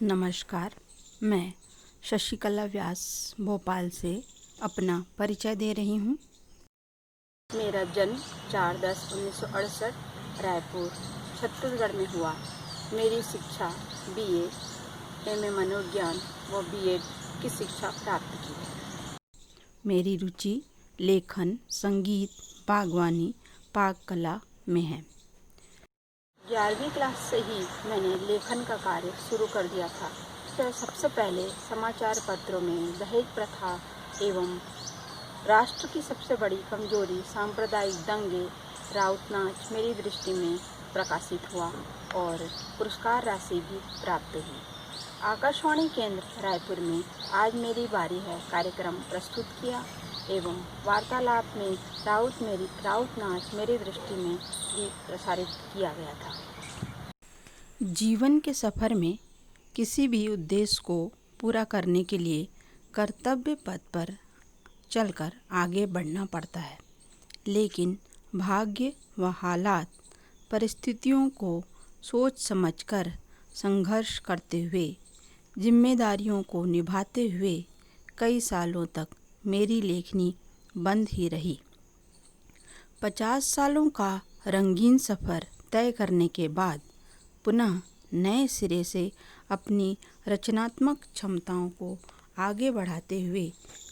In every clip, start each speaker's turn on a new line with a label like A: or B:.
A: नमस्कार, मैं शशिकला व्यास भोपाल से अपना परिचय दे रही हूँ। मेरा जन्म 4/10/1968 रायपुर छत्तीसगढ़ में हुआ। मेरी शिक्षा BA, MA मनोविज्ञान व B.Ed की शिक्षा प्राप्त की है। मेरी रुचि लेखन, संगीत, बागवानी, पाक कला में है। 11वीं क्लास से ही मैंने लेखन का कार्य शुरू कर दिया था। तो सबसे पहले समाचार पत्रों में दहेज प्रथा एवं राष्ट्र की सबसे बड़ी कमजोरी सांप्रदायिक दंगे राउत नाच मेरी दृष्टि में प्रकाशित हुआ और पुरस्कार राशि भी प्राप्त हुई। आकाशवाणी केंद्र रायपुर में आज मेरी बारी है कार्यक्रम प्रस्तुत किया एवं वार्तालाप में राउत नाच मेरी दृष्टि में भी प्रसारित किया गया था। जीवन के सफ़र में किसी भी उद्देश्य को पूरा करने के लिए कर्तव्य पथ पर चलकर आगे बढ़ना पड़ता है, लेकिन भाग्य व हालात परिस्थितियों को सोच समझकर संघर्ष करते हुए जिम्मेदारियों को निभाते हुए कई सालों तक मेरी लेखनी बंद ही रही। 50 सालों का रंगीन सफ़र तय करने के बाद पुनः नए सिरे से अपनी रचनात्मक क्षमताओं को आगे बढ़ाते हुए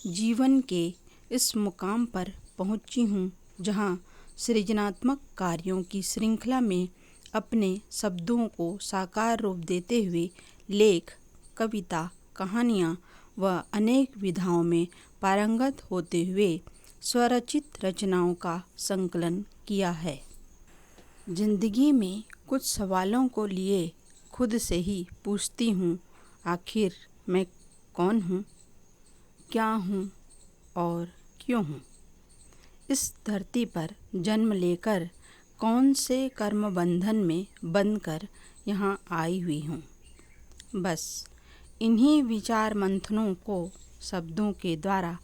A: जीवन के इस मुकाम पर पहुंची हूं, जहां सृजनात्मक कार्यों की श्रृंखला में अपने शब्दों को साकार रूप देते हुए लेख, कविता, कहानियाँ व अनेक विधाओं में पारंगत होते हुए स्वरचित रचनाओं का संकलन किया है। जिंदगी में कुछ सवालों को लिए खुद से ही पूछती हूँ, आखिर मैं कौन हूँ, क्या हूँ और क्यों हूँ। इस धरती पर जन्म लेकर कौन से कर्म बंधन में बंधकर यहाँ आई हुई हूँ। बस इन्हीं विचार मंथनों को शब्दों के द्वारा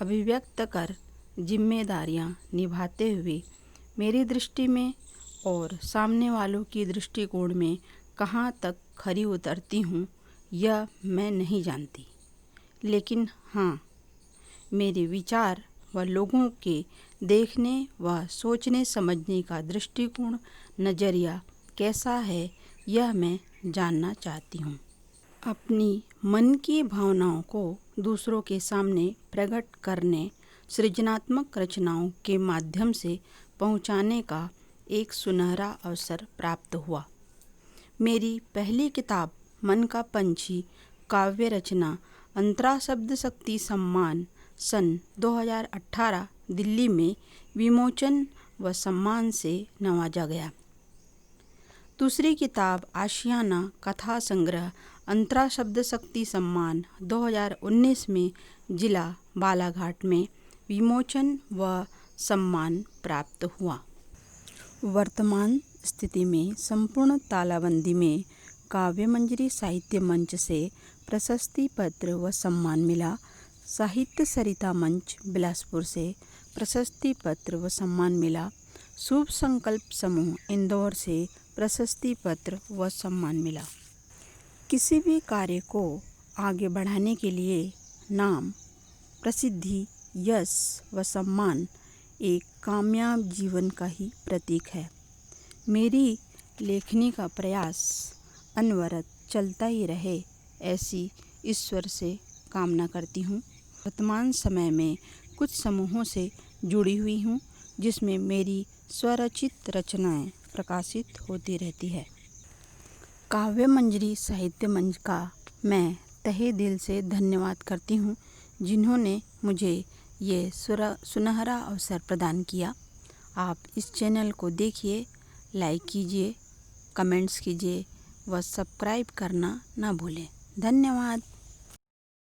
A: अभिव्यक्त कर जिम्मेदारियाँ निभाते हुए मेरी दृष्टि में और सामने वालों की दृष्टिकोण में कहाँ तक खरी उतरती हूँ, यह मैं नहीं जानती। लेकिन हाँ, मेरे विचार व लोगों के देखने व सोचने समझने का दृष्टिकोण, नज़रिया कैसा है, यह मैं जानना चाहती हूँ। अपनी मन की भावनाओं को दूसरों के सामने प्रकट करने, सृजनात्मक रचनाओं के माध्यम से पहुँचाने का एक सुनहरा अवसर प्राप्त हुआ। मेरी पहली किताब मन का पंछी काव्य रचना अंतरा शब्द शक्ति सम्मान सन 2018 दिल्ली में विमोचन व सम्मान से नवाजा गया। दूसरी किताब आशियाना कथा संग्रह अंतरा शब्द शक्ति सम्मान 2019 में जिला बालाघाट में विमोचन व सम्मान प्राप्त हुआ। वर्तमान स्थिति में संपूर्ण तालाबंदी में काव्य मंजरी साहित्य मंच से प्रशस्ति पत्र व सम्मान मिला। साहित्य सरिता मंच बिलासपुर से प्रशस्ति पत्र व सम्मान मिला। शुभ संकल्प समूह इंदौर से प्रशस्ति पत्र व सम्मान मिला। किसी भी कार्य को आगे बढ़ाने के लिए नाम, प्रसिद्धि, यश व सम्मान एक कामयाब जीवन का ही प्रतीक है। मेरी लेखनी का प्रयास अनवरत चलता ही रहे, ऐसी ईश्वर से कामना करती हूँ। वर्तमान समय में कुछ समूहों से जुड़ी हुई हूँ, जिसमें मेरी स्वरचित रचनाएं प्रकाशित होती रहती है। काव्य मंजरी साहित्य मंच का मैं तहे दिल से धन्यवाद करती हूँ, जिन्होंने मुझे ये सुनहरा अवसर प्रदान किया। आप इस चैनल को देखिए, लाइक कीजिए, कमेंट्स कीजिए व सब्सक्राइब करना ना भूलें। धन्यवाद।